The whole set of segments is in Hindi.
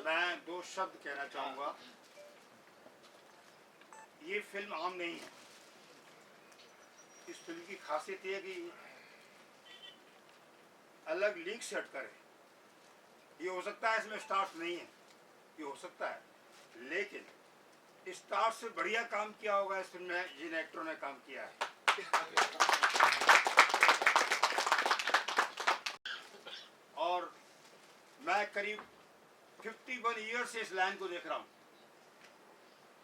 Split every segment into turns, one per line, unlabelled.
मैं दो शब्द कहना चाहूँगा। ये फिल्म आम नहीं है। इस फिल्म की खासियत ये है कि अलग लीग से हटकर है। ये हो सकता है इसमें स्टार्स नहीं है, ये हो सकता है, लेकिन स्टार्स से बढ़िया काम किया होगा इस फिल्म में जिन एक्टरों ने काम किया है। और मैं करीब 51 ईयर से इस लाइन को देख रहा हूँ।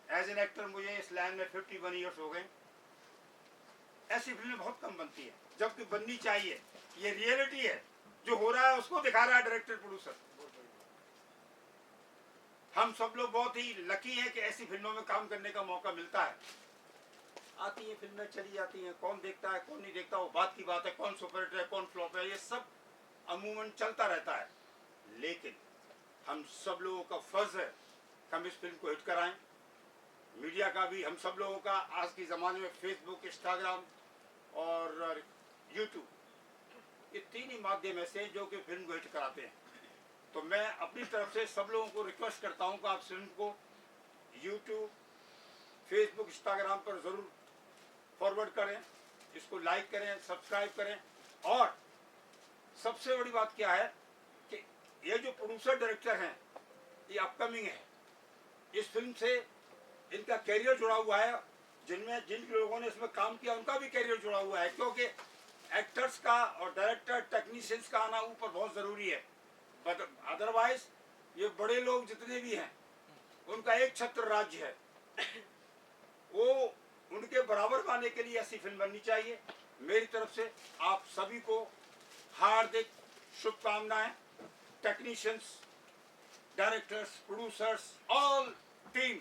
एज एन एक्टर मुझे इस लाइन में 51 ईयर्स हो गए। ऐसी फिल्में बहुत कम बनती है, जबकि बननी चाहिए। ये रियलिटी है, जो हो रहा है उसको दिखा रहा है डायरेक्टर प्रोड्यूसर। हम सब लोग बहुत ही लकी हैं कि ऐसी फिल्मों में काम करने का मौका मिलता है। आती हैं फिल्में, चली जाती हैं, कौन देखता है कौन नहीं देखता वो बात की बात है, कौन सुपरहिट है कौन फ्लॉप है, ये सब अमूमन चलता रहता है। लेकिन हम सब लोगों का फर्ज है कि हम इस फिल्म को हिट कराएं। मीडिया का भी, हम सब लोगों का, आज के ज़माने में फेसबुक, इंस्टाग्राम और यूट्यूब, ये तीन ही माध्यम ऐसे जो कि फिल्म को हिट कराते हैं। तो मैं अपनी तरफ से सब लोगों को रिक्वेस्ट करता हूं कि आप फिल्म को यूट्यूब, फेसबुक, इंस्टाग्राम पर ज़रूर फॉरवर्ड करें, इसको लाइक करें, सब्सक्राइब करें। और सबसे बड़ी बात क्या है कि ये जो प्रोड्यूसर डायरेक्टर हैं, ये अपकमिंग है। इस फिल्म से इनका कैरियर जुड़ा हुआ है। जिन लोगों ने इसमें काम किया उनका भी कैरियर जुड़ा हुआ है, क्योंकि एक्टर्स का और डायरेक्टर, टेक्नीशियंस का आना ऊपर बहुत ज़रूरी है। बट अदरवाइज ये बड़े लोग जितने भी हैं उनका एक छत्र राज्य है। वो उनके बराबर पाने के लिए ऐसी फिल्म बननी चाहिए। मेरी तरफ से आप सभी को हार्दिक शुभकामनाएं। Technicians, directors, producers, all team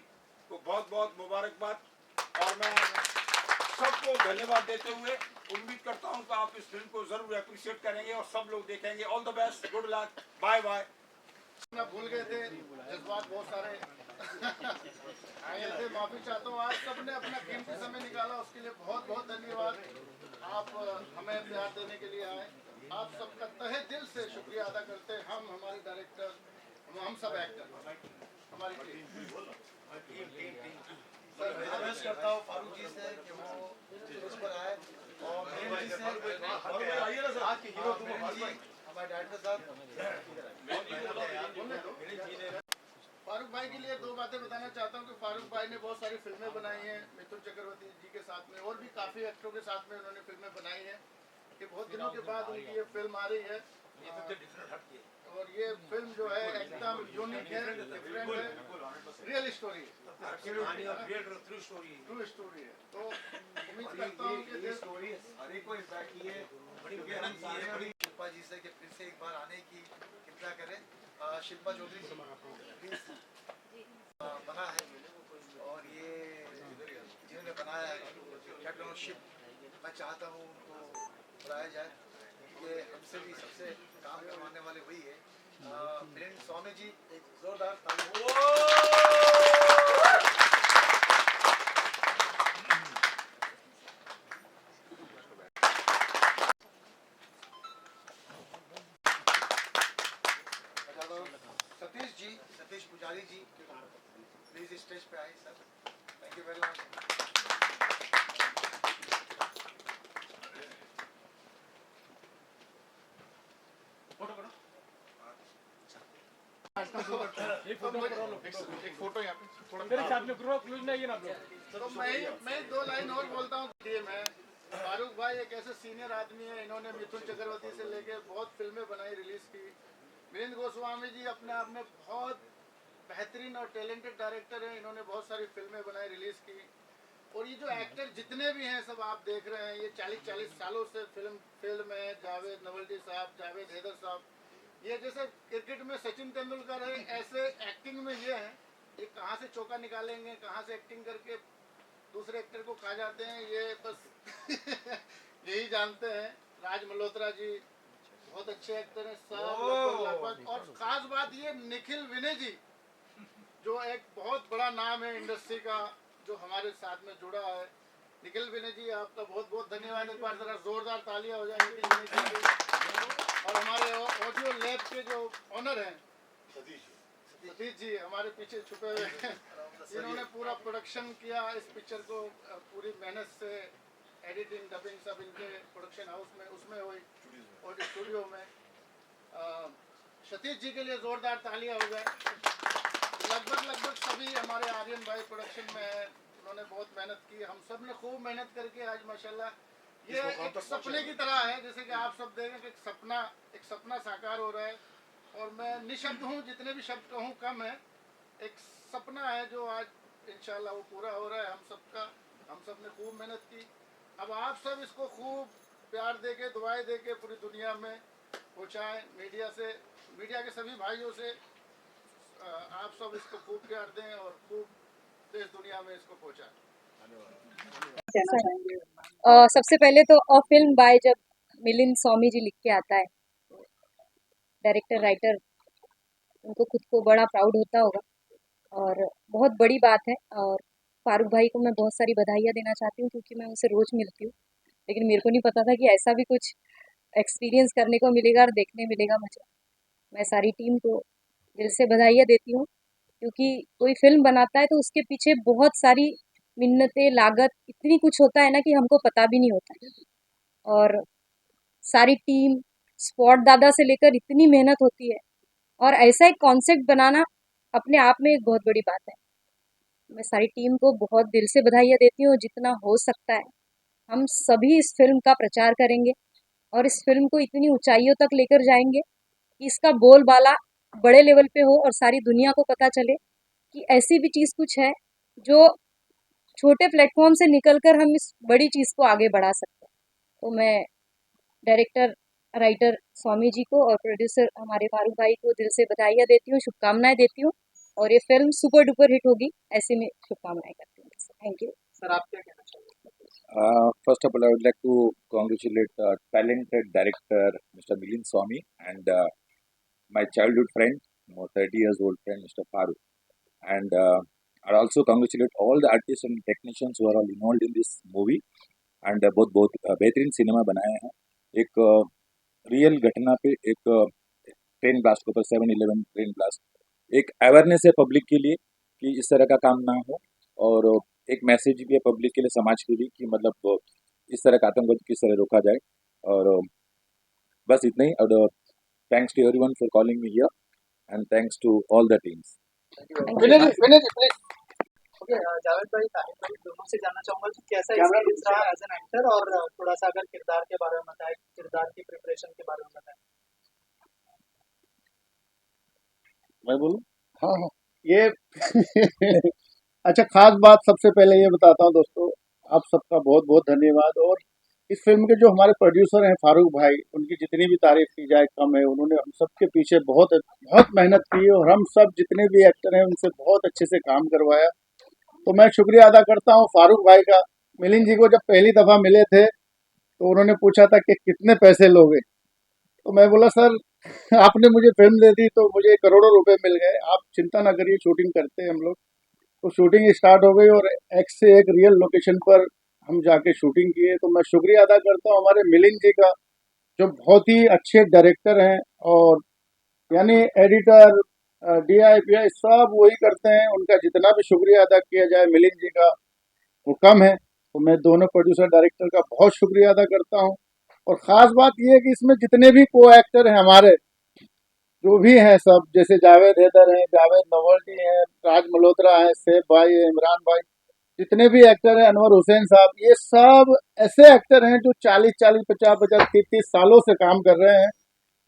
को बहुत बहुत मुबारकबाद। और मैं सबको धन्यवाद देते हुए उम्मीद करता हूं कि आप इस फिल्म को जरूर अप्रिशिएट करेंगे और सब लोग देखेंगे। All the best, good luck, bye bye.
मैं भूल गए थे, जज्बात बहुत सारे आए थे, माफी चाहता हूँ। आप सबने अपना कीमती समय निकाला, उसके लिए बहुत बहुत धन्यवाद। आप हमें प्यार देने के लिए आए, आप सबका तहे दिल से शुक्रिया अदा करते हैं। हम, हमारे डायरेक्टर, हम सब एक्टर, हमारी टीम।
मैं रिक्वेस्ट करता हूँ फारूक जी से कि वो उस पर आए और मेन जी से आइए ना सर, आज के हीरो तुम हमारे डायरेक्टर साहब।
फारूक भाई के लिए दो बातें बताना चाहता हूँ कि फारूक भाई ने बहुत सारी फिल्में बनाई हैं मिथुन चक्रवर्ती जी के साथ में, और भी काफ़ी एक्टरों के साथ में उन्होंने फिल्में बनाई हैं। कि बहुत दिनों के बाद उनकी ये फिल्म आ रही है, और ये फिल्म जो है एकदम यूनिक है, डिफरेंट है, रियल स्टोरी है, ट्रू स्टोरी है। तो उम्मीद करता हूँ कि
ये स्टोरी हर एक को इम्पैक्ट की है, बड़ी मेहनत की है। बड़ी शिल्पा जी से कि फिर से एक बार आने की कृपया करें। शिल्पा चौधरी जी बना है, और ये जिन्होंने बनाया है कैप्टनशिप, मैं चाहता हूँ उनको बुलाया जाए। ये हमसे भी सबसे काम करवाने वाले वही है। वीरेंद्र स्वामी जी, एक जोरदार ताली। सतीश जी, सतीश पुजारी जी, प्लीज स्टेज पे आए sir. Thank you very much.
एक फोटो यहाँ पे तो मैं दो लाइन और बोलता हूँ। मैं फारूक भाई एक ऐसे सीनियर आदमी है, इन्होंने मिथुन चक्रवर्ती से लेके बहुत फिल्में बनाई, रिलीज की। वीरेंद्र गोस्वामी जी अपने आप में बहुत बेहतरीन और टैलेंटेड डायरेक्टर हैं, इन्होंने बहुत सारी फिल्में बनाई, रिलीज की। और ये जो एक्टर जितने भी हैं सब आप देख रहे हैं, ये 40-40 सालों से फिल्म में जावेद नवल्टी साहब, जावेद हैदर साहब, ये जैसे क्रिकेट में सचिन तेंदुलकर है, ऐसे एक्टिंग में ये हैं। ये कहाँ से चौका निकालेंगे, कहाँ से एक्टिंग करके दूसरे एक्टर को खा जाते हैं, ये बस यही जानते हैं। राज मल्होत्रा जी बहुत अच्छे एक्टर हैं सब लगभग। और खास बात ये निखिल विनय जी, जो एक बहुत बड़ा नाम है इंडस्ट्री का, जो हमारे साथ में जुड़ा है। निखिल विनय जी, आपका बहुत बहुत धन्यवाद। एक बार जरा जोरदार तालियां हो जाएंगी। और हमारे ऑडियो लैब के जो ऑनर हैं सतीश जी हमारे पीछे छुपे हुए हैं, जिन्होंने पूरा प्रोडक्शन किया इस पिक्चर को, पूरी मेहनत से एडिटिंग डबिंग सब इनके प्रोडक्शन हाउस में उसमें हुई और स्टूडियो में। सतीश जी के लिए जोरदार तालियां हो जाए। लगभग सभी हमारे आर्यन भाई प्रोडक्शन में है, उन्होंने बहुत मेहनत की, हम सब ने खूब मेहनत करके आज माशाल्लाह ये एक सपने की तरह है, जैसे कि आप सब देखें कि एक सपना साकार हो रहा है। और मैं निशब्द हूँ, जितने भी शब्द कहूँ कम है। एक सपना है जो आज इंशाल्लाह वो पूरा हो रहा है हम सब ने खूब मेहनत की। अब आप सब इसको खूब प्यार देके दुआएं देके पूरी दुनिया में पहुँचाएं, मीडिया के सभी भाइयों से आप सब इसको खूब प्यार दें और खूब देश दुनिया में इसको पहुँचाएं।
सबसे पहले तो फिल्म बाय जब मिलिंद स्वामी जी लिख के आता है, डायरेक्टर राइटर, उनको खुद को बड़ा प्राउड होता होगा और बहुत बड़ी बात है। और फारूक भाई को मैं बहुत सारी बधाइयाँ देना चाहती हूँ क्योंकि मैं उनसे रोज़ मिलती हूँ, लेकिन मेरे को नहीं पता था कि ऐसा भी कुछ एक्सपीरियंस करने को मिलेगा और देखने मिलेगा मुझे। मैं सारी टीम को दिल से बधाइयाँ देती हूँ क्योंकि कोई फिल्म बनाता है तो उसके पीछे बहुत सारी मिन्नतें, लागत, इतनी कुछ होता है ना कि हमको पता भी नहीं होता है। और सारी टीम, स्पॉट दादा से लेकर इतनी मेहनत होती है और ऐसा एक कॉन्सेप्ट बनाना अपने आप में एक बहुत बड़ी बात है। मैं सारी टीम को बहुत दिल से बधाइयाँ देती हूँ। जितना हो सकता है हम सभी इस फिल्म का प्रचार करेंगे और इस फिल्म को इतनी ऊंचाइयों तक लेकर जाएंगे कि इसका बोलबाला बड़े लेवल पे हो और सारी दुनिया को पता चले कि ऐसी भी चीज़ कुछ है जो छोटे प्लेटफॉर्म से निकलकर हम इस बड़ी चीज़ को आगे बढ़ा सकते हैं। तो मैं डायरेक्टर राइटर स्वामी जी को और प्रोड्यूसर हमारे फारूक भाई को दिल से बधाइयाँ देती हूँ, शुभकामनाएं देती हूँ और ये फिल्म सुपर डुपर हिट होगी, ऐसे में शुभकामनाएं करती हूँ। थैंक यू
सर, आप क्या कहना चाहिए?
First of all, I would like to congratulate talented director Mr. Milind Swami and my childhood friend, 30 years old friend Mr. Farooq. And I also congratulate all the artists and technicians who are all involved in this movie. And बहुत बेहतरीन सिनेमा बनाए हैं। एक रियल घटना पे एक ट्रेन ब्लास्ट के ऊपर 7/11 ट्रेन ब्लास्ट, एक अवेयरनेस है पब्लिक के लिए कि इस तरह का काम ना हो और एक मैसेज भी है पब्लिक के लिए, समाज के लिए कि मतलब इस तरह का आतंकवाद किस तरह रोका जाए। और बस इतना ही। और thanks to everyone for calling me here and thanks to all the teams.
Vinay ji please.
Okay, Javed भाई, ताहिर भाई, दोनों से जानना चाहूंगा कि कैसा एक्सपीरियंस रहा एज एन एक्टर और थोड़ा सा अगर किरदार के बारे में बताएं, किरदार की प्रिपरेशन के बारे में बताएं।
मैं बोलूं?
हाँ हाँ, ये अच्छा, खास बात सबसे पहले ये बताता हूँ दोस्तों, आप सबका बहुत बहुत धन्यवाद। और इस फिल्म के जो हमारे प्रोड्यूसर हैं फारूक भाई, उनकी जितनी भी तारीफ की जाए कम है। उन्होंने हम सबके पीछे बहुत बहुत मेहनत की और हम सब जितने भी एक्टर हैं उनसे बहुत अच्छे से काम करवाया। तो मैं शुक्रिया अदा करता हूँ फारूक भाई का। मिलिंद जी को जब पहली दफ़ा मिले थे तो उन्होंने पूछा था कि कितने पैसे लोगे, तो मैं बोला सर आपने मुझे फिल्म दे दी तो मुझे करोड़ों रुपए मिल गए, आप चिंता ना करिए, शूटिंग करते हैं हम लोग। तो शूटिंग स्टार्ट हो गई और एक से एक रियल लोकेशन पर हम जाके शूटिंग किए। तो मैं शुक्रिया अदा करता हूँ हमारे मिलिंद जी का, जो बहुत ही अच्छे डायरेक्टर हैं और यानी एडिटर DIPI सब वही करते हैं। उनका जितना भी शुक्रिया अदा किया जाए मिलिंद जी का वो कम है। तो मैं दोनों प्रोड्यूसर डायरेक्टर का बहुत शुक्रिया अदा करता हूँ। और ख़ास बात यह है कि इसमें जितने भी को एक्टर हैं हमारे, जो भी हैं सब, जैसे जावेद हैदर हैं, जावेद नवल्टी हैं, राज मल्होत्रा हैं, सैफ भाई हैं, इमरान भाई, जितने भी एक्टर हैं, अनवर हुसैन साहब, ये सब ऐसे एक्टर हैं जो 40-40, 50-50, 30-30 सालों से काम कर रहे हैं।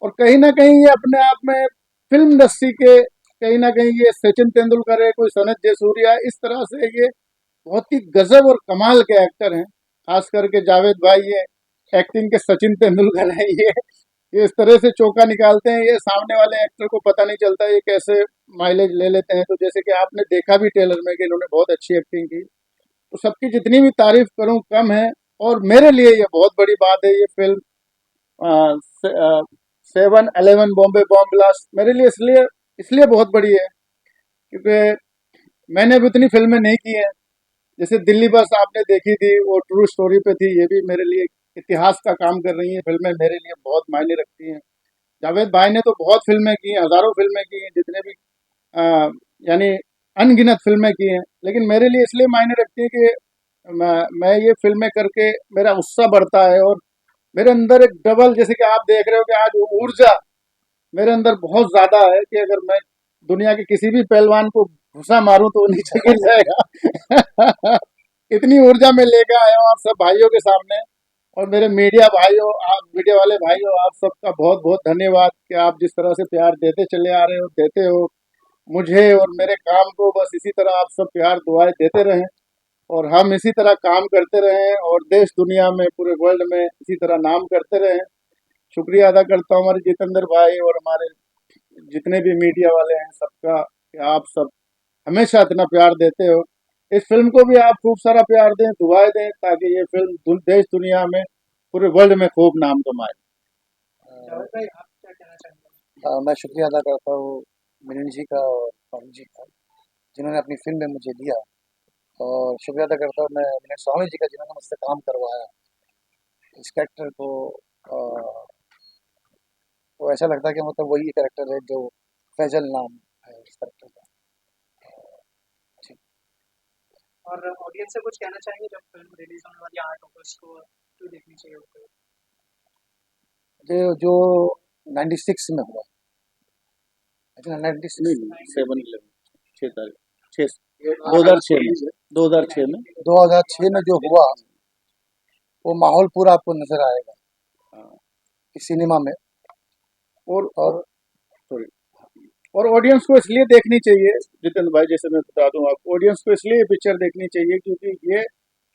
और कहीं ना कहीं ये अपने आप में फिल्म इंडस्ट्री के कहीं ना कहीं ये सचिन तेंदुलकर है, कोई सनत जयसूर्या, इस तरह से ये बहुत ही गजब और कमाल के एक्टर हैं। खास करके जावेद भाई ये एक्टिंग के सचिन तेंदुलकर हैं। ये इस तरह से चौका निकालते हैं, ये सामने वाले एक्टर को पता नहीं चलता ये कैसे माइलेज ले लेते हैं। तो जैसे कि आपने देखा भी ट्रेलर में कि इन्होंने बहुत अच्छी एक्टिंग की। तो सबकी जितनी भी तारीफ करूं कम है। और मेरे लिए ये बहुत बड़ी बात है, ये फिल्म 7/11 बॉम्बे बॉम्ब ब्लास्ट मेरे लिए इसलिए बहुत बड़ी है क्योंकि मैंने भी उतनी फिल्में नहीं की हैं। जैसे दिल्ली बस आपने देखी थी, वो ट्रू स्टोरी पे थी। ये भी मेरे लिए इतिहास का काम कर रही हैं फिल्में, मेरे लिए बहुत मायने रखती हैं। जावेद भाई ने तो बहुत फिल्में की, हज़ारों फिल्में की हैं, जितने भी यानी अनगिनत फिल्में की हैं, लेकिन मेरे लिए इसलिए मायने रखती है कि मैं ये फिल्में करके मेरा उत्साह बढ़ता है, और मेरे अंदर एक डबल, जैसे कि आप देख रहे हो कि आज ऊर्जा मेरे अंदर बहुत ज़्यादा है कि अगर मैं दुनिया के किसी भी पहलवान को घुसा मारूं तो वो नीचे गिर जाएगा। इतनी ऊर्जा मैं लेकर आया हूँ आप सब भाइयों के सामने। और मेरे मीडिया भाइयों, आप मीडिया वाले भाइयों, आप सबका बहुत बहुत धन्यवाद कि आप जिस तरह से प्यार देते चले आ रहे हो, देते हो मुझे और मेरे काम को। बस इसी तरह आप सब प्यार दुआएं देते रहें, और हम इसी तरह काम करते रहें, और देश दुनिया में, पूरे वर्ल्ड में इसी तरह नाम करते रहें। शुक्रिया अदा करता हूँ हमारे जितेंद्र भाई और हमारे जितने भी मीडिया वाले हैं सबका, कि आप सब हमेशा इतना प्यार देते हो। इस फिल्म को भी आप खूब सारा प्यार दें, दुआएं दें, ताकि ये फिल्म देश दुनिया में, पूरे वर्ल्ड में खूब नाम कमाए।
जावेद भाई आप क्या कहना चाहेंगे?
मैं शुक्रिया अदा करता हूँ मिलिंद जी का और स्वामी जी का, जिन्होंने अपनी फिल्म में मुझे लिया। और शुक्रिया अदा करता हूँ मैं मिलिंद स्वामी जी का, जिन्होंने मुझसे काम करवाया। इस कैरेक्टर को तो ऐसा लगता है कि मतलब वही कैरेक्टर है जो फैजल नाम है इस कैरेक्टर का।
और ऑडियंस से कुछ कहना चाहेंगे जब फिल्म रिलीज होने वाली है 8 अगस्त को, क्यों देखनी चाहिए उसको?
जो 96 में हुआ, आई थिंक 96
2006 में
2006 में जो हुआ, वो माहौल पूरा आपको नजर आएगा इस सिनेमा में।
और सॉरी, और ऑडियंस को इसलिए देखनी चाहिए जितेंद्र भाई, जैसे मैं बता दूं आपको, ऑडियंस को इसलिए पिक्चर देखनी चाहिए क्योंकि ये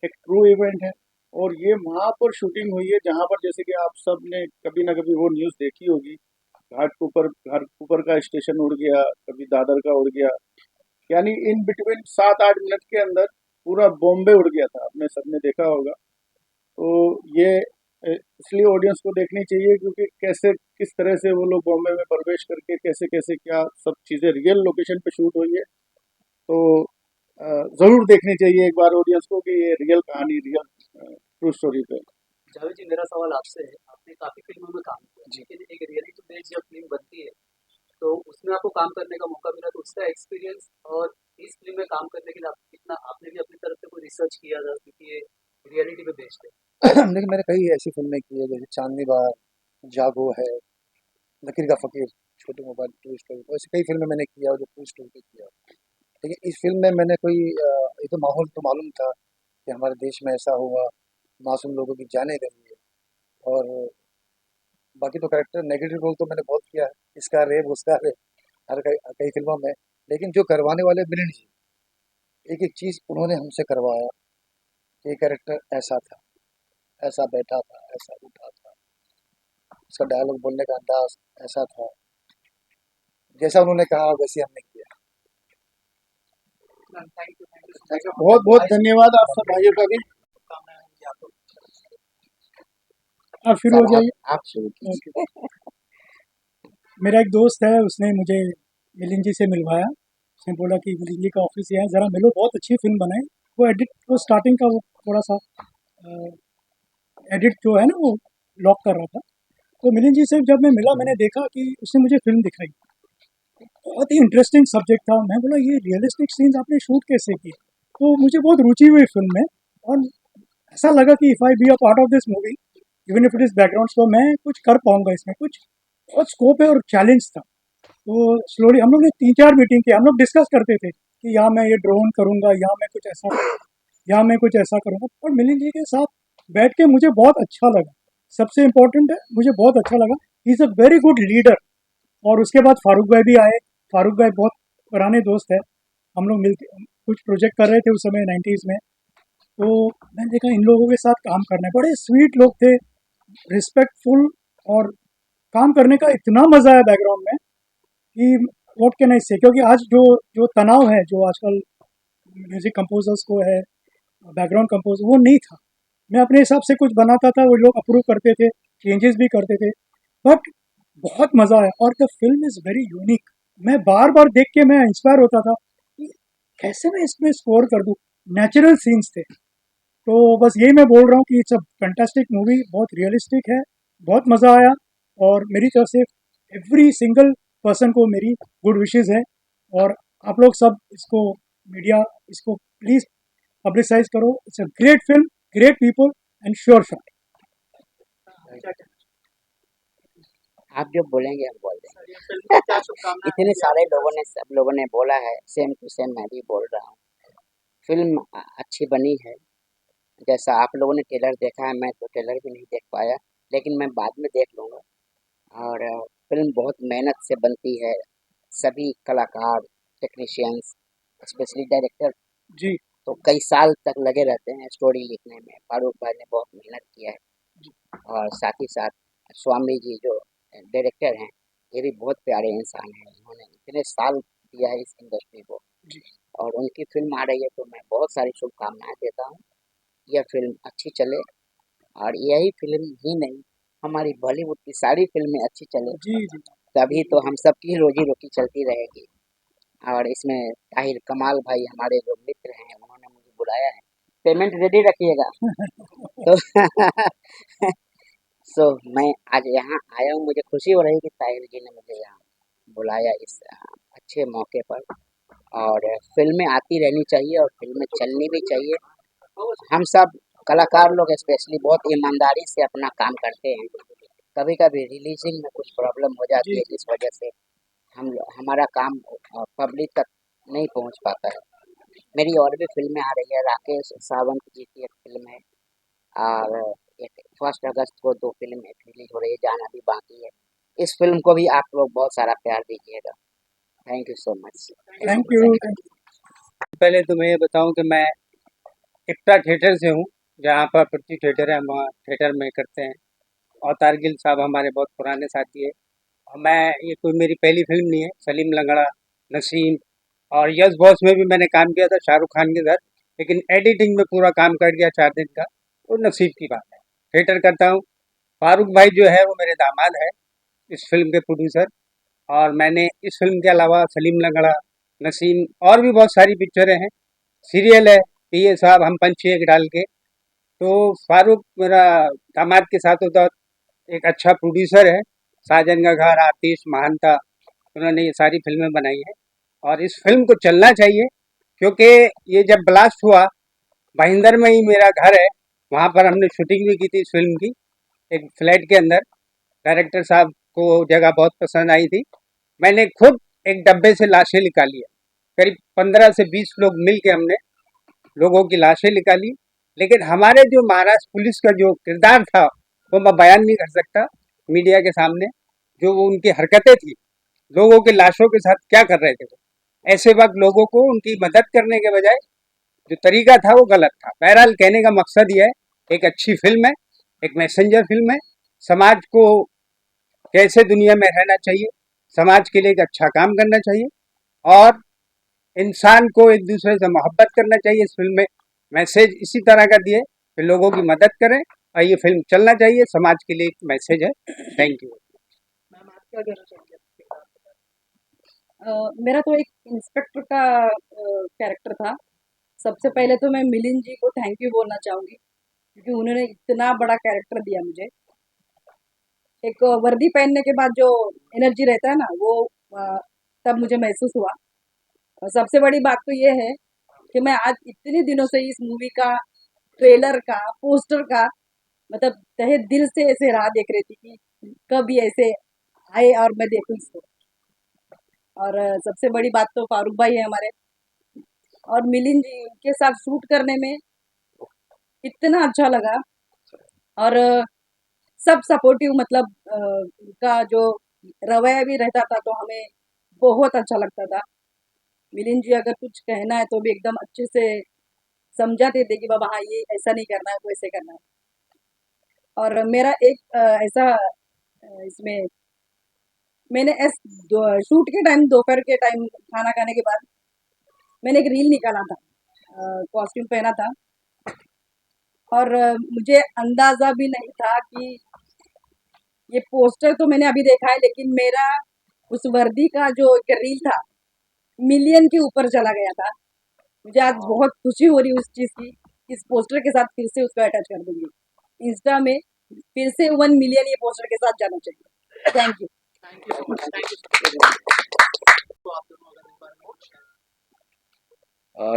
एक ट्रू इवेंट है, और ये वहाँ पर शूटिंग हुई है जहाँ पर, जैसे कि आप सब ने कभी ना कभी वो न्यूज़ देखी होगी, घाटकोपर का स्टेशन उड़ गया, कभी दादर का उड़ गया, यानी इन बिटवीन 7-8 मिनट के अंदर पूरा बॉम्बे उड़ गया था, आपने सबने देखा होगा। तो ये इसलिए ऑडियंस को देखनी चाहिए क्योंकि कैसे, किस तरह से वो लोग बॉम्बे में प्रवेश करके कैसे कैसे क्या सब चीज़ें रियल लोकेशन पे शूट हुई है। तो ज़रूर देखनी चाहिए एक बार ऑडियंस को कि ये रियल कहानी, रियल ट्रू स्टोरी पे।
जावेद जी मेरा सवाल आपसे है, आपने काफ़ी फिल्मों में काम किया, लेकिन एक रियलिटी बेस्ड जब फिल्म बनती है तो उसमें आपको काम करने का मौका मिला, तो उसका एक्सपीरियंस और इस फिल्म में काम करने के लिए आपको कितना, आपने भी अपनी तरफ से कोई रिसर्च किया था क्योंकि ये रियलिटी पे बेस्ड है?
लेकिन मैंने कई ऐसी फिल्में की है, जैसे चांदनी बार, जागो है, लकीर का फकीर, छोटे मोबाइल, ट्रू स्टोरी, तो ऐसी कई फिल्में मैंने किया और जो ट्रू स्टोरी पे किया। लेकिन इस फिल्म में मैंने कोई ये तो माहौल तो मालूम था कि हमारे देश में ऐसा हुआ, मासूम लोगों की जानें गई है। और बाकी तो कैरेक्टर नेगेटिव रोल तो मैंने बहुत किया है, इसका रेप उसका रेप, हर कई फिल्मों में। लेकिन जो करवाने वाले मिलिंद जी, एक एक चीज़ उन्होंने हमसे करवाया। ये कैरेक्टर ऐसा था, ऐसा बैठा था, ऐसा उठा था, उसका डायलॉग बोलने का अंदाज ऐसा था, जैसा उन्होंने कहा वैसे हमने किया।
थैंक यू सो
बहुत बहुत धन्यवाद आप सब भाइयों का भी।
शुभकामनाएं आपको।
आप शुरू हो जाइए।
आप शुरू कीजिए।
मेरा एक दोस्त है, उसने मुझे मिलिंद जी से मिलवाया। उसने बोला कि मिलिंद जी का ऑफिस ये है, ज़रा मिलो, बहुत अच्छी फिल्म बनाई। वो एडिट, वो स्टार्टिंग का वो थोड़ा सा एडिट जो है ना, वो लॉक कर रहा था। तो मिलिंद जी से जब मैं मिला, मैंने देखा कि उसने मुझे फिल्म दिखाई, बहुत ही इंटरेस्टिंग सब्जेक्ट था। मैं बोला ये रियलिस्टिक सीन्स आपने शूट कैसे किए? तो मुझे बहुत रुचि हुई फिल्म में, और ऐसा लगा कि if I be a part of this movie, even if it is background, तो मैं कुछ कर पाऊंगा इसमें, कुछ बहुत स्कोप है और चैलेंज था। तो स्लोली हम लोग ने 3-4 मीटिंग की, हम लोग डिस्कस करते थे कि यहाँ मैं ये ड्रोन करूँगा, यहाँ मैं कुछ ऐसा करूँगा, यहाँ मैं कुछ ऐसा करूँगा। और मिलिंद जी के साथ बैठ के मुझे बहुत अच्छा लगा। सबसे इम्पोर्टेंट है, मुझे बहुत अच्छा लगा, he is a very good leader. और उसके बाद फारूक भाई भी आए। फारूक भाई बहुत पुराने दोस्त है, हम लोग मिलके कुछ प्रोजेक्ट कर रहे थे उस समय 90s में। तो मैंने देखा इन लोगों के साथ काम करना है, बड़े स्वीट लोग थे, रिस्पेक्टफुल, और काम करने का इतना मज़ा आया बैकग्राउंड में कि व्हाट कैन आई से। क्योंकि आज जो जो तनाव है, जो आजकल म्यूज़िक कंपोजर्स को है, बैकग्राउंड कंपोजर, वो नहीं था। मैं अपने हिसाब से कुछ बनाता था, वो लोग अप्रूव करते थे, चेंजेस भी करते थे, बट बहुत मज़ा आया। और the film is very unique. मैं बार बार देख के मैं इंस्पायर होता था कि कैसे मैं इसमें स्कोर कर दूँ। नेचुरल सीन्स थे। तो बस यही मैं बोल रहा हूँ कि इट्स अ फैंटास्टिक मूवी, बहुत रियलिस्टिक है, बहुत मज़ा आया। और मेरी तरफ से एवरी सिंगल पर्सन को मेरी गुड विशेज़ है, और आप लोग सब इसको मीडिया इसको प्लीज़ पब्लिसाइज करो. It's a great film, great people and sure shot.
आप जो बोलेंगे हम बोल देंगे.
ये फिल्म को क्या शुभकामनाएं
इतने
देंगे
सारे
आप?
लोगों ने सब लोगों ने बोला है, सेम टू सेम मैं भी बोल रहा हूँ. फिल्म अच्छी बनी है. जैसा आप लोगों ने ट्रेलर देखा है, मैं तो ट्रेलर भी नहीं देख पाया, लेकिन मैं बाद में देख लूँगा. और फिल्म बहुत मेहनत से बनती है. सभी कलाकार, टेक्नीशियंस, स्पेशली डायरेक्टर
जी
तो कई साल तक लगे रहते हैं स्टोरी लिखने में. फारूक भाई ने बहुत मेहनत किया है. और साथ ही साथ स्वामी जी जो डायरेक्टर हैं, ये भी बहुत प्यारे इंसान हैं. उन्होंने इतने साल दिया है इस इंडस्ट्री को.
जी.
और उनकी फिल्म आ रही है तो मैं बहुत सारी शुभकामनाएं देता हूँ. यह फिल्म अच्छी चले, और यही फिल्म ही नहीं, हमारी बॉलीवुड की सारी फिल्में अच्छी चले,
जी जी.
तभी तो हम सबकी रोजी रोटी चलती रहेगी. और इसमें ताहिर कमाल भाई हमारे जो मित्र हैं, उन्होंने मुझे बुलाया है. पेमेंट रेडी रखिएगा. तो सो मैं आज यहाँ आया हूँ. मुझे खुशी हो रही है कि ताहिर जी ने मुझे यहाँ बुलाया इस अच्छे मौके पर. और फिल्में आती रहनी चाहिए और फिल्में चलनी भी चाहिए. हम सब कलाकार लोग स्पेशली बहुत ईमानदारी से अपना काम करते हैं. कभी कभी रिलीजिंग में कुछ प्रॉब्लम हो जाती है, जिस वजह से हमारा काम पब्लिक तक नहीं पहुंच पाता है. मेरी और भी फिल्में आ रही है. राकेश सावंत जी की एक फिल्म है, और 1 अगस्त को 2 फिल्में रिलीज हो रही है. जाना भी बाकी है. इस फिल्म को भी आप लोग बहुत सारा प्यार दीजिएगा. Thank you so much.
Thank you.
पहले तो मैं ये बताऊं कि मैं इफ्ता थिएटर से हूँ, जहाँ पर पृथ्वी थिएटर है. हम वहाँ थिएटर में करते हैं. और तारगिल साहब हमारे बहुत पुराने साथी है. और मैं, ये कोई मेरी पहली फिल्म नहीं है. सलीम लंगड़ा, नसीम और यस बॉस में भी मैंने काम किया था शाहरुख खान के साथ, लेकिन एडिटिंग में पूरा काम कर दिया 4 दिन का. वो नसीब की बात है. थिएटर करता हूँ. फारूक भाई जो है वो मेरे दामाद है, इस फिल्म के प्रोड्यूसर. और मैंने इस फिल्म के अलावा सलीम लंगड़ा, नसीम और भी बहुत सारी पिक्चरें हैं. सीरियल है पीए साहब, हम पंछी एक डाल के. तो फारूक मेरा दामाद के साथ होता एक अच्छा प्रोड्यूसर है. साजन का घर, आतिश, महानता, उन्होंने ये सारी फिल्में बनाई हैं. और इस फिल्म को चलना चाहिए, क्योंकि ये जब ब्लास्ट हुआ, भाईंदर में ही मेरा घर है, वहाँ पर हमने शूटिंग भी की थी इस फिल्म की, एक फ्लैट के अंदर. डायरेक्टर साहब को जगह बहुत पसंद आई थी. मैंने खुद एक डब्बे से लाशें निकाली है. करीब 15 से 20 लोग मिल के हमने लोगों की लाशें निकाली. लेकिन हमारे जो महाराष्ट्र पुलिस का जो किरदार था, वो मैं बयान नहीं कर सकता मीडिया के सामने. जो वो उनकी हरकतें थी, लोगों के लाशों के साथ क्या कर रहे थे वो, ऐसे वक्त लोगों को उनकी मदद करने के बजाय जो तरीका था वो गलत था. बहरहाल कहने का मकसद ये है, एक अच्छी फिल्म है, एक मैसेंजर फिल्म है. समाज को कैसे दुनिया में रहना चाहिए, समाज के लिए एक अच्छा काम करना चाहिए, और इंसान को एक दूसरे से मोहब्बत करना चाहिए. इस फिल्म में मैसेज इसी तरह का दिए कि लोगों की मदद करें, और ये फिल्म चलना चाहिए. समाज के लिए एक मैसेज है. Thank you.
मैम, आप क्या कहना चाहेंगे अपने किरदार पे?
मेरा तो एक इंस्पेक्टर का कैरेक्टर था. सबसे पहले तो मैं मिलिंद जी को थैंक यू बोलना चाहूँगी, क्योंकि उन्होंने इतना बड़ा कैरेक्टर दिया मुझे. एक वर्दी पहनने के बाद जो एनर्जी रहता है ना, वो तब मुझे महसूस हुआ. और सबसे बड़ी बात तो ये है कि मैं आज इतने दिनों से इस मूवी का ट्रेलर का, पोस्टर का, मतलब तहे दिल से ऐसे राह देख रही थी कि कब ये ऐसे आए और मैं देखूं इसको. और सबसे बड़ी बात तो फारूक भाई है हमारे, और मिलिंद जी के साथ शूट करने में इतना अच्छा लगा. और सब सपोर्टिव, मतलब उनका जो रवैया भी रहता था तो हमें बहुत अच्छा लगता था. मिलिंद जी अगर कुछ कहना है तो भी एकदम अच्छे से समझाते थे कि बाबा हाँ, ये ऐसा नहीं करना है, वो ऐसे करना है. और मेरा एक ऐसा इसमें मैंने शूट के टाइम, दोपहर के टाइम खाना खाने के बाद मैंने एक रील निकाला था, कॉस्ट्यूम पहना था. और मुझे अंदाज़ा भी नहीं था कि ये पोस्टर तो मैंने अभी देखा है, लेकिन मेरा उस वर्दी का जो एक रील था, मिलियन के ऊपर चला गया था. मुझे आज बहुत खुशी हो रही है उस चीज़ की. इस पोस्टर के साथ फिर से उसको अटैच कर दूंगी इंस्टा में. फिर से 1 मिलियन ये पोस्टर के साथ जाना चाहिए. Thank you.
Thank you so much. Thank you. तो आप दोनों अगर इस बारे में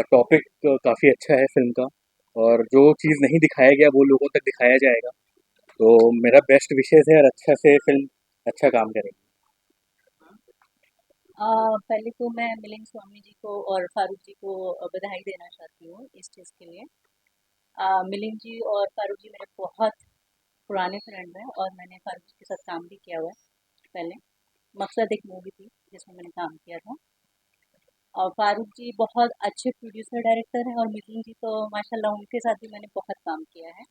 टॉपिक काफ़ी अच्छा है फिल्म का, और जो चीज़ नहीं दिखाया गया वो लोगों तक दिखाया जाएगा। तो मेरा बेस्ट विशेज़ है और अच्छा से फिल्म अच्छा काम करेगी।
पहले तो मैं मिलिंद स्वामी जी को और फारूक जी को बधाई देना चाहती हूँ इस चीज़ के लिए। मिलिंद जी और फारूक जी मेरे बहुत पुराने फ्रेंड हैं और मैंने फारूक जी के साथ काम भी किया हुआ है पहले। मकसद एक मूवी थी जिसमें मैंने काम किया था। और फारूक जी बहुत अच्छे प्रोड्यूसर डायरेक्टर हैं और मिलिंद जी तो माशाल्लाह उनके साथ भी मैंने बहुत काम किया है।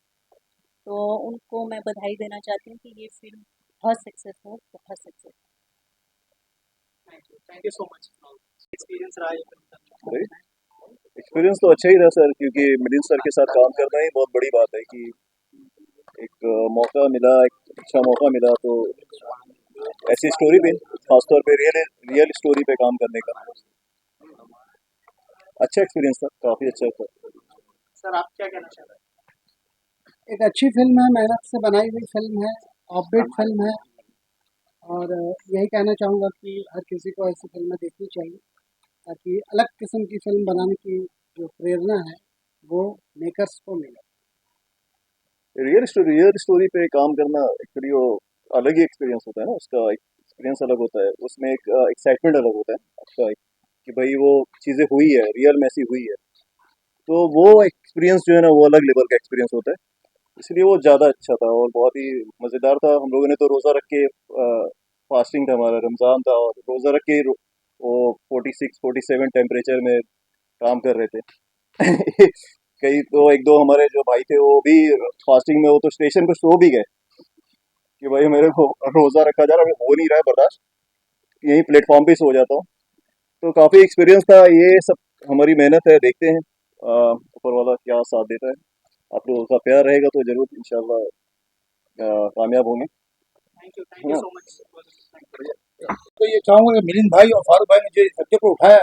तो उनको मैं बधाई देना चाहती हूँ कि ये फिल्म बहुत सक्सेस हो, बहुत success.
Thank you so much. Experience रहा है फिल्म का?
एक्सपीरियंस तो अच्छा ही था सर, क्योंकि मिलिंद सर के साथ काम करना ही बहुत बड़ी बात है कि एक मौका मिला, एक अच्छा मौका मिला, तो ऐसी स्टोरी पे, खासतौर पे रियल स्टोरी पे काम करने का अच्छा एक्सपीरियंस था, काफ़ी अच्छा था।
सर आप क्या कहना चाह रहे हैं?
एक अच्छी फिल्म है, मेहनत से बनाई हुई फिल्म है, अपडेट फिल्म है, और यही कहना चाहूँगा कि हर किसी को ऐसी फिल्में देखनी चाहिए ताकि अलग किस्म की फिल्म बनाने की जो प्रेरणा है वो मेकर्स को मिले।
रियल स्टोरी पे काम करना एक्चुअली वो अलग ही एक्सपीरियंस होता है ना, उसका एक्सपीरियंस अलग होता है, उसमें एक एक्साइटमेंट अलग होता है आपका, कि भाई वो चीज़ें हुई है, रियल में ऐसी हुई है, तो वो एक्सपीरियंस जो है ना वो अलग लेवल का एक्सपीरियंस होता है, इसलिए वो ज़्यादा अच्छा था और बहुत ही मज़ेदार था। हम लोगों ने तो रोज़ा रख के, फास्टिंग था हमारा, रमज़ान था, और रोज़ा रख के वो 46-47 टेम्परेचर में काम कर रहे थे। कई तो एक दो हमारे जो भाई थे वो भी फास्टिंग में, वो तो स्टेशन पे सो भी गए कि भाई मेरे को रोज़ा रखा जा रहा है, हो नहीं रहा है बर्दाश्त, यहीं प्लेटफॉर्म पे सो जाता हूँ। तो काफ़ी एक्सपीरियंस था, ये सब हमारी मेहनत है, देखते हैं ऊपर वाला क्या साथ देता है। आप लोगों का प्यार रहेगा तो जरूर इंशाल्लाह कामयाब होंगे।
Thank you so much.
तो ये चाहूँगा कि मिलिंद भाई और फारूक भाई ने जो सब्जेक्ट को उठाया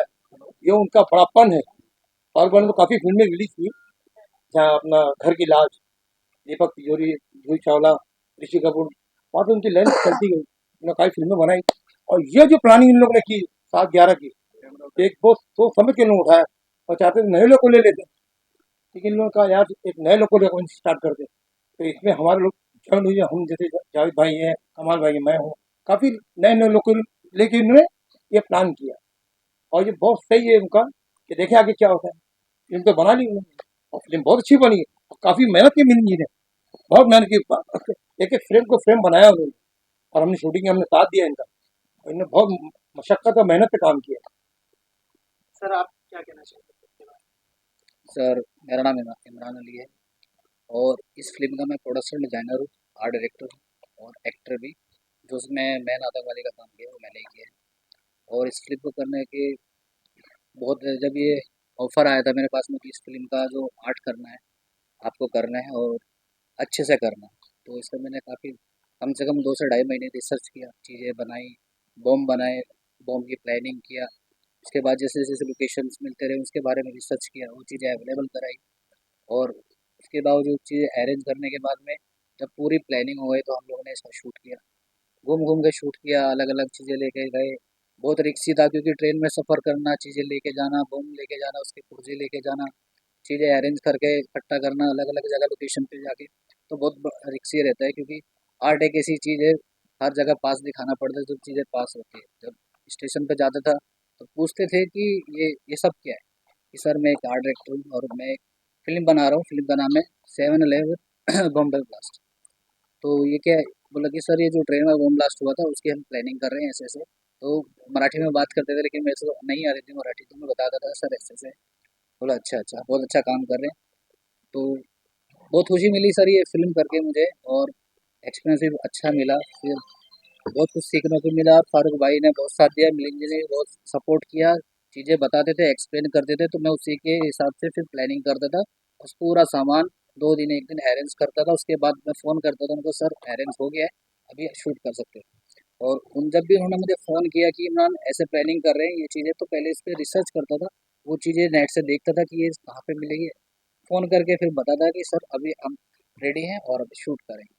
ये उनका बड़ापन है। फारूक भाई ने तो काफ़ी फिल्में रिलीज की, जहाँ अपना घर की लाज, दीपक तिजोरी, जूही चावला, ऋषि कपूर, वहाँ पे उनकी लाइन चलती गई, उन्होंने काफ़ी फिल्में बनाई। और ये जो प्लानिंग इन लोगों ने की 7-11 की, एक वो समझ के इन्होंने उठाया और चाहते थे नए लोग को ले लेते, लेकिन इन लोगों का यार एक नए लोग को लेकर स्टार्ट करते। तो इसमें हमारे लोग जॉइन हुए, हम जैसे जावेद भाई हैं, कमाल भाई हैं, मैं हूँ, काफ़ी नए नए लोग को लेके इन्होंने ये प्लान किया, और ये बहुत सही है उनका कि देखे आगे क्या होता है। फिल्म तो बना ली उन्होंने और फिल्म बहुत अच्छी बनी है, और काफ़ी मेहनत की मिली जी ने, बहुत मेहनत की, एक एक फ्रेम को फ्रेम बनाया उन्होंने, और हमने शूटिंग में हमने साथ दिया इनका, और इन्होंने बहुत मशक्कत और मेहनत से काम किया।
सर आप क्या कहना चाहते हैं?
सर मेरा नाम इमरान अली है और इस फिल्म का मैं प्रोडक्शन डिज़ाइनर हूँ, आर्ट डायरेक्टर हूँ और एक्टर भी। जो उसमें मैन आतंकवादी का काम किया वो मैंने ही किया है। और इस फिल्म को करने के बहुत, जब ये ऑफ़र आया था मेरे पास में कि इस फिल्म का जो आर्ट करना है आपको करना है और अच्छे से करना है, तो इसका मैंने काफ़ी कम से कम 2 से ढाई महीने रिसर्च किया, चीज़ें बनाई, बॉम्ब बनाए, बॉम्ब की प्लानिंग किया। उसके बाद जैसे जैसे लोकेशंस मिलते रहे उसके बारे में रिसर्च किया, वो चीज़ें अवेलेबल कराई, और उसके बावजूद चीज़ें अरेंज करने के बाद में जब पूरी प्लानिंग हो गई तो हम लोगों ने इसका शूट किया, घूम घूम के शूट किया, अलग अलग चीज़ें लेके गए। बहुत रिक्सी था क्योंकि ट्रेन में सफ़र करना, चीज़ें लेके जाना, बम लेके जाना, उसके पुर्जे लेके जाना, चीज़ें अरेंज करके इकट्ठा करना अलग अलग जगह लोकेशन पे जाके, तो बहुत रिक्सी रहता है क्योंकि आर्ट एक ऐसी चीज़ है, हर जगह पास दिखाना पड़ता है, जब चीज़ें पास होती है। जब स्टेशन पे जाता था तो पूछते थे कि ये सब क्या है, कि सर मैं एक आर्ट डायरेक्टर हूँ और मैं एक फिल्म बना रहा हूँ, फिल्म का नाम है 7/11 बॉम्बे ब्लास्ट। तो ये क्या है, बोला कि सर ये जो ट्रेन में बम ब्लास्ट हुआ था उसकी हम प्लानिंग कर रहे हैं ऐसे ऐसे। तो मराठी में बात करते थे लेकिन मेरे से नहीं आ रही थी मराठी, तो मैं बताता था सर ऐसे ऐसे। बोला अच्छा अच्छा, बहुत अच्छा काम कर रहे हैं। तो बहुत खुशी मिली सर ये फिल्म करके मुझे, और एक्सपीरियंस भी अच्छा मिला, फिर बहुत कुछ सीखने को मिला। फारूक भाई ने बहुत साथ दिया, मिलिंद जी ने भी बहुत सपोर्ट किया, चीज़ें बताते थे, एक्सप्लेन करते थे, तो मैं उसी के हिसाब से फिर प्लानिंग करता था, बस पूरा सामान 2 दिन 1 दिन अरेंज करता था। उसके बाद मैं फ़ोन करता था उनको, सर अरेंज हो गया है, अभी शूट कर सकते हो। और उन जब भी उन्होंने मुझे फ़ोन किया कि इमरान ऐसे प्लानिंग कर रहे हैं ये चीज़ें, तो पहले इस पर रिसर्च करता था, वो चीज़ें नेट से देखता था कि ये कहाँ पे मिलेगी, फ़ोन करके फिर बताता कि सर अभी हम रेडी हैं और अभी शूट करेंगे।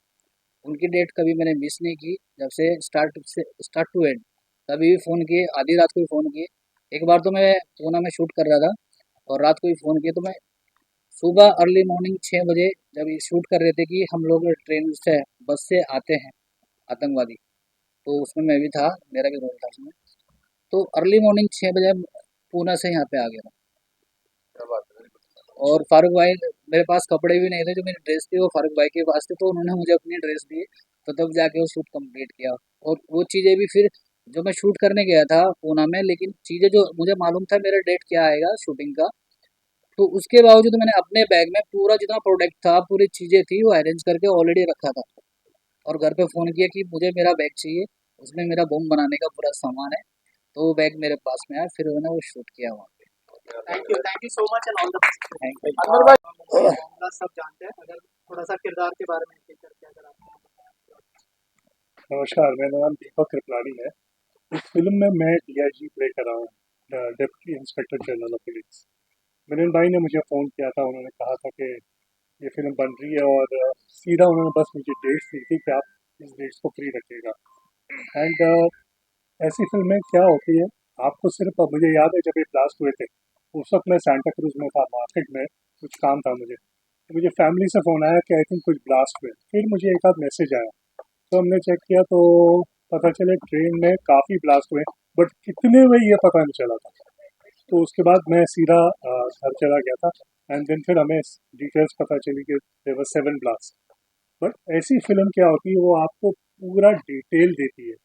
उनकी डेट कभी मैंने मिस नहीं की, जब से स्टार्ट टू एंड, कभी भी फ़ोन किए, आधी रात को भी फ़ोन किए। एक बार तो मैं पूना में शूट कर रहा था, और रात को ही फ़ोन किया। तो मैं सुबह अर्ली मॉर्निंग 6 बजे जब ये शूट कर रहे थे कि हम लोग ट्रेन से बस से आते हैं आतंकवादी, तो उसमें मैं भी था, मेरा भी रोल था उसमें। तो अर्ली मॉर्निंग 6 बजे पूना से यहाँ पे आ गया था। और फारूक भाई, मेरे पास कपड़े भी नहीं थे, जो मेरी ड्रेस थी वो फारूक भाई के पास थे, तो उन्होंने मुझे अपनी ड्रेस दी, तो तब जाके वो शूट कंप्लीट किया। और वो चीज़ें भी फिर जो मैं शूट करने गया था पूना में, लेकिन चीज़ें जो मुझे मालूम था मेरा डेट क्या आएगा शूटिंग का, तो उसके बावजूद मैंने अपने बैग में पूरा जितना प्रोडक्ट था, पूरी चीज़ें थी, वो अरेंज करके ऑलरेडी रखा था। और घर पे फ़ोन किया कि मुझे मेरा बैग चाहिए, उसमें मेरा बम बनाने का पूरा सामान है, तो वो बैग मेरे पास में आया, फिर मैंने वो शूट किया वहाँ पे।
Thank you so much and all the best.
Thank you.
Anwar भाई, मामला सब जानते हैं, अगर थोड़ा सा किरदार के बारे में एक करके अगर आप
नमस्कार, मेरा नाम दीपक कृपलानी है। इस फिल्म में मैं डीआईजी प्ले कर रहा हूँ, deputy inspector general of police. Milind भाई ने मुझे फ़ोन किया था, उन्होंने कहा था कि ये फिल्म बन रही है, और सीधा उन्होंने बस मुझे डेट्स दी थी कि आप इस डेट्स को फ्री रखिएगा। एंड ऐसी फिल्में क्या होती है, आपको सिर्फ मुझे याद है जब ये ब्लास्ट हुए थे, उस वक्त मैं सांता क्रूज में था, मार्केट में कुछ काम था मुझे, तो मुझे फैमिली से फ़ोन आया कि आई थिंक कुछ ब्लास्ट हुए। फिर मुझे एक आध मैसेज आया, तो हमने चेक किया तो पता चले ट्रेन में काफ़ी ब्लास्ट हुए, बट कितने हुए ये पता नहीं चला था। तो उसके बाद मैं सीधा घर चला गया था, एंड देन फिर हमें डिटेल्स पता चली कि देयर वर 7 ब्लास्ट। बट ऐसी फिल्म क्या होती है, वो आपको पूरा डिटेल देती है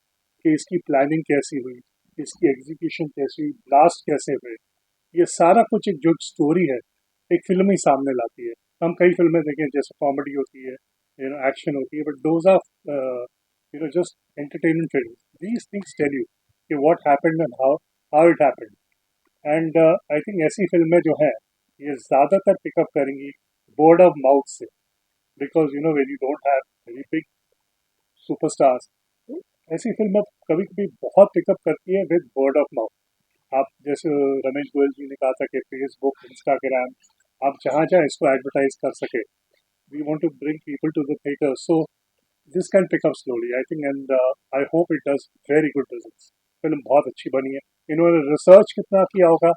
कि इसकी प्लानिंग कैसी हुई, इसकी एग्जीक्यूशन कैसी हुई, ब्लास्ट कैसे हुए, ये सारा कुछ एक जो स्टोरी है एक फिल्म ही सामने लाती है। हम कई फिल्में देखें जैसे कॉमेडी होती है, एक्शन होती है, but those are just entertainment film. These things tell you कि what happened and how it happened. And I think ऐसी फिल्में जो हैं ये ज़्यादातर पिकअप करेंगी वर्ड ऑफ माउथ से, because when you don't have very big superstars, ऐसी फिल्में कभी कभी बहुत पिकअप करती है विद वर्ड ऑफ माउथ। आप जैसे रमेश गोयल जी ने कहा था कि फेसबुक, इंस्टाग्राम, आप जहाँ जहाँ इसको एडवर्टाइज कर सके, we want to bring people to the theatre, so this can pick up slowly I think, and I hope it does very good results. Film बहुत अच्छी बनी है, इन्होंने रिसर्च कितना किया होगा,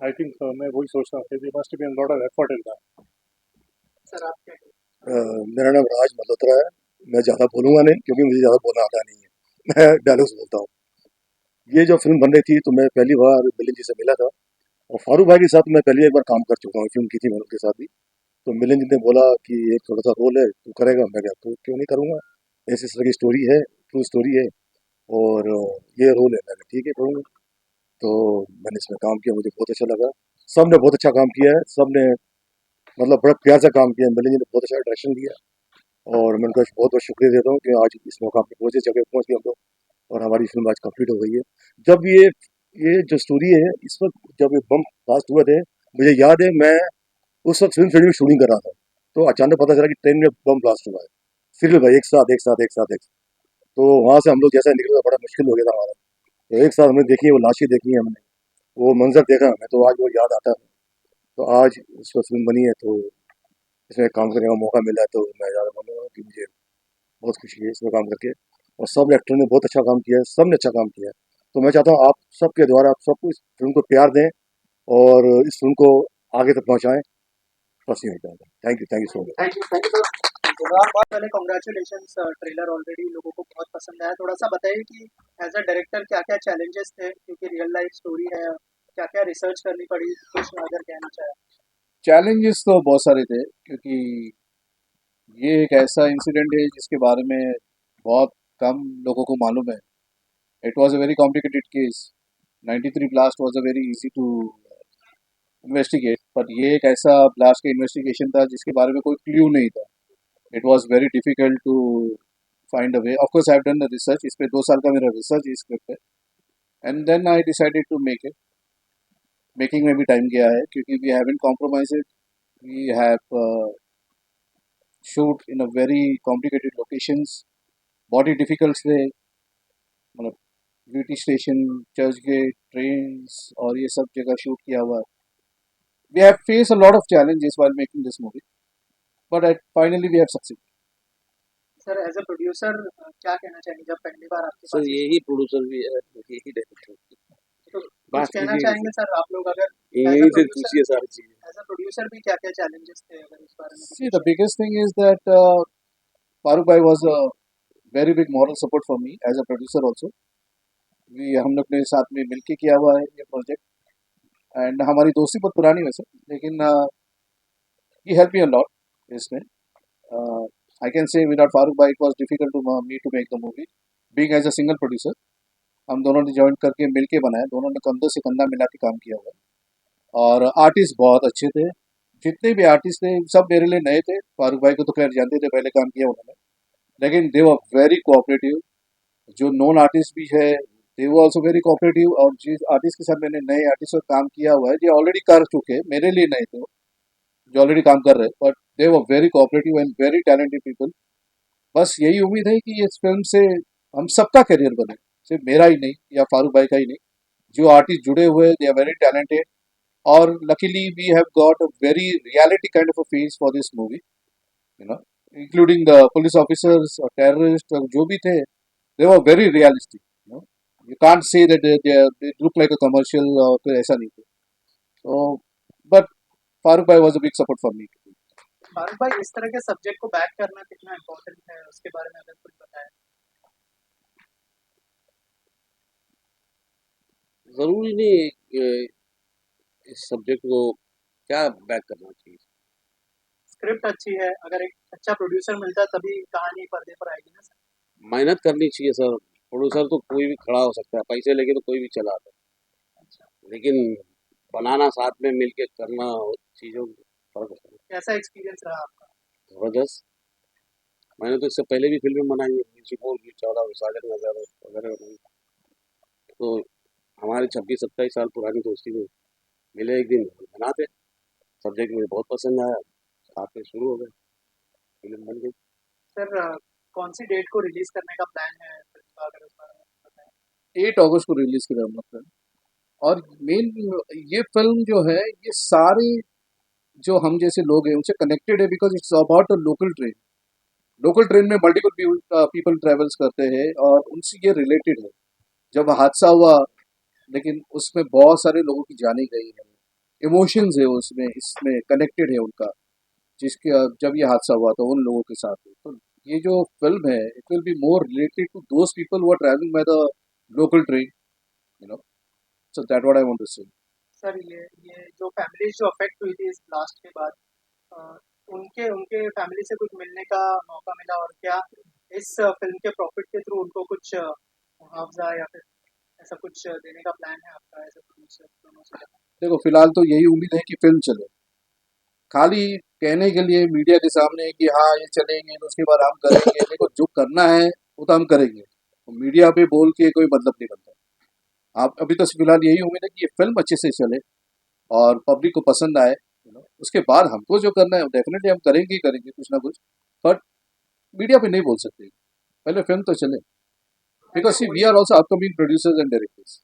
आई थिंक मैं वही सोचता हूँ कि must be lot of effort in that.
Sir आप क्या
मेरा नाम राज मल्होत्रा है। मैं ज़्यादा बोलूँगा नहीं क्योंकि मुझे ज़्यादा बोलना आता नहीं है, मैं डायलॉग्स बोलता हूँ। ये जो फिल्म बन रही थी तो मैं पहली बार मिलिंद जी से मिला था, और फारूक भाई के साथ मैं पहले एक बार काम कर चुका हूँ, फिल्म की थी मैंने उनके साथ भी। तो मिलिंद जी ने बोला कि एक थोड़ा सा रोल है, तू करेगा? मैं क्या, तो क्यों नहीं करूँगा, ऐसी इस तरह की स्टोरी है, ट्रू स्टोरी है, और ये रोल है, मैंने ठीक है करूँगा। तो मैंने इसमें काम किया, मुझे बहुत अच्छा लगा। सब ने बहुत अच्छा काम किया है, सब ने मतलब बड़ा प्यार से काम किया है। मिलिंद जी ने बहुत अच्छा डायरेक्शन दिया, और मैं उनका बहुत बहुत शुक्रिया देता हूँ कि आज इस मौका पर पहुँचे, जगह पहुँच गए हम लोग, और हमारी फिल्म आज कंप्लीट हो गई है। जब ये जो स्टोरी है, इस वक्त जब ये बम ब्लास्ट हुए थे, मुझे याद है मैं उस वक्त फिल्म में शूटिंग कर रहा था, तो अचानक पता चला कि ट्रेन में बम ब्लास्ट हुआ है। फिर भाई एक साथ एक साथ एक साथ एक साथ, तो वहाँ से हम लोग जैसा निकले तो बड़ा मुश्किल हो गया था हमारा। तो एक साथ हमने देखी है, वो लाशें देखी है हमने, वो मंजर देखा हमें, तो आज वो याद आता है। तो आज उस वक्त फिल्म बनी है, तो इसमें काम करने का मौका मिला है, तो मैं ज़्यादा बोलूँगा कि मुझे बहुत खुशी है इसमें काम करके, और सब एक्टर ने बहुत अच्छा काम किया है, सब ने अच्छा काम किया है। तो मैं चाहता हूँ आप सबके द्वारा आप सबको इस फिल्म को प्यार दें, और इस फिल्म को आगे तक पहुँचाएँ, बस यही चाहता हूँ। Thank you so much.
Thank you sir. बहुत पहले कॉन्ग्रेचुलेशंस, ट्रेलर ऑलरेडी लोगों को बहुत पसंद आया। थोड़ा सा बताइए कि एज अ डायरेक्टर क्या क्या चैलेंजेस थे, क्योंकि रियल लाइफ स्टोरी है, क्या क्या रिसर्च करनी पड़ी, कुछ अगर कहना चाहें।
चैलेंजेस तो बहुत सारे थे, क्योंकि ये एक ऐसा इंसिडेंट है जिसके बारे में बहुत कम लोगों को मालूम है। It was a very complicated case. 93 blast was a very easy to investigate, but ये एक ऐसा ब्लास्ट का इन्वेस्टिगेशन था जिसके बारे में कोई क्ल्यू नहीं था। It was very difficult to find a way. Of course I have done the research, इस पे 2 साल का मेरा रिसर्च इस स्क्रिप्ट है, and then I decided to make it. Making में भी टाइम गया है, क्योंकि we haven't compromised. We have shoot in a very complicated locations, बहुत ही डिफिकल्ट थे, मतलब beauty station, Churchgate, trains और ये सब जगह शूट किया हुआ है। We have face a lot of challenges while making this movie, but finally we have succeed.
Sir as a producer क्या कहना चाहेंगे जब पहली बार आपके
सर
पास
यही प्रोड्यूसर भी है, यही डायरेक्टर।
तो
बात
कुछ कहना
कीजिए
चाहेंगे सर आप लोग, अगर
यहीं से पूछिए सारी चीज़ें।
एज अ प्रोड्यूसर भी क्या क्या चैलेंजेस थे, अगर इस बारे में कुछ
See, the biggest thing is that Farooq Bhai was a very big moral support for me as a producer also. हम लोग ने साथ में मिलके किया हुआ है ये प्रोजेक्ट, एंड हमारी दोस्ती बहुत पुरानी वैसे, लेकिन he helped me a lot इसमें. I can say without Farooq Bhai it was difficult to me to make the movie. Being as a single producer, हम दोनों ने जॉइन करके मिलके बनाया, दोनों ने कंधे से कंधा मिला के काम किया हुआ है. और आर्टिस्ट बहुत अच्छे थे, जितने भी आर्टिस्ट थे सब मेरे लिए नए थे. फारूक भाई को तो खैर जानते थे, पहले काम किया उन्होंने, लेकिन दे वर वेरी कोऑपरेटिव. जो नॉन आर्टिस्ट भी है दे वर ऑल्सो वेरी कोऑपरेटिव. और जिस आर्टिस्ट के साथ मैंने नए आर्टिस्ट का काम किया हुआ है, जो ऑलरेडी कर चुके, मेरे लिए नए थे, जो ऑलरेडी काम कर रहे, but they were very cooperative and very talented people. बस यही उम्मीद है कि इस फिल्म से हम सबका करियर बने, सिर्फ मेरा ही नहीं या फारूक भाई का ही नहीं. जो आर्टिस्ट जुड़े हुए दे आर वेरी टैलेंटेड. और luckily we have got a very reality kind of a face for this movie, you know, including the police officers or terrorists or जो भी थे, they were very realistic, you know. You can't say that they look like a commercial or कोई ऐसा नहीं थे. So but Farooq Bhai was a big support for me.
Farooq भाई, इस तरह के सब्जेक्ट को बैक करना कितना इम्पोर्टेंट है, उसके बारे में अगर कुछ बताएं.
ज़रूरी नहीं है कि इस सब्जेक्ट को क्या बैक करना चाहिए.
स्क्रिप्ट अच्छी है, अगर एक अच्छा प्रोड्यूसर मिलता है तभी कहानी पर्दे पर आएगी ना सर.
मेहनत करनी चाहिए सर. प्रोड्यूसर तो कोई भी खड़ा हो सकता है, पैसे लेके तो कोई भी चला आता है, लेकिन बनाना साथ में मिलके करना चीज़ों में फर्क होता है.
कैसा एक्सपीरियंस रहा आपका?
ज़बरदस्त. मैंने तो इससे पहले भी फिल्में बनाई है, म्यूजिकोल भी 14 साजन नज़ारे वगैरह बनाई. तो हमारी 26-27 साल पुरानी दोस्ती में मिले एक दिन, बनाते. सब्जेक्ट मुझे बहुत पसंद आया, साथ में शुरू हो गए, फिल्म बन गई.
सर, कौन सी डेट को रिलीज करने का प्लान है फिल्म का, अगर उस बारे में बताएं.
8 अगस्त को रिलीज करें हम लोग. और मेन ये फिल्म जो है, ये सारे जो हम जैसे लोग हैं उनसे कनेक्टेड है, because it's about a local train. Local train में मल्टीपल पीपल ट्रेवल्स करते हैं और उनसे ये रिलेटेड है. जब हादसा हुआ, लेकिन उसमें बहुत सारे लोगों की जाने गई है, इमोशंस है उसमें, इसमें कनेक्टेड है उनका, जिसके जब ये हादसा हुआ तो उन लोगों के साथ. तो ये जो फिल्म है, it will be more related to those people who are travelling by the local train, you know. So that what I want to say.
Sir, ये जो फैमिलीज जो अफेक्ट हुई थी इस ब्लास्ट के बाद, उनके उनके फैमिली से कुछ मिलने का मौका मिला, और क्या इस फिल्म के प्रॉफिट के थ्रू उनको कुछ मुआवजा या फिर ऐसा कुछ देने का प्लान है आपका एज अ प्रोड्यूसर दोनों से?
देखो, फिलहाल तो यही उम्मीद है कि फिल्म चले. खाली कहने के लिए मीडिया के सामने कि हाँ ये चलेंगे तो उसके बाद हम करेंगे, देखो जो करना है वो तो हम करेंगे. तो मीडिया पे बोल के कोई मतलब नहीं बनता. आप अभी तो फिलहाल यही उम्मीद है कि ये फिल्म अच्छे से चले और पब्लिक को पसंद आए, यू नो. उसके बाद हमको जो करना है डेफिनेटली हम करेंगे ही करेंगे कुछ ना कुछ, बट मीडिया पे नहीं बोल सकते. पहले फिल्म तो चले, because see we are also upcoming producers and directors,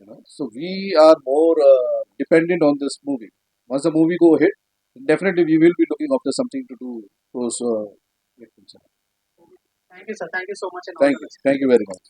you know, so we are more dependent on this movie. Once the movie go hit, definitely we will be looking after something to do those victims.
Thank you, sir. Thank you so much. And all the best.
Thank you very much.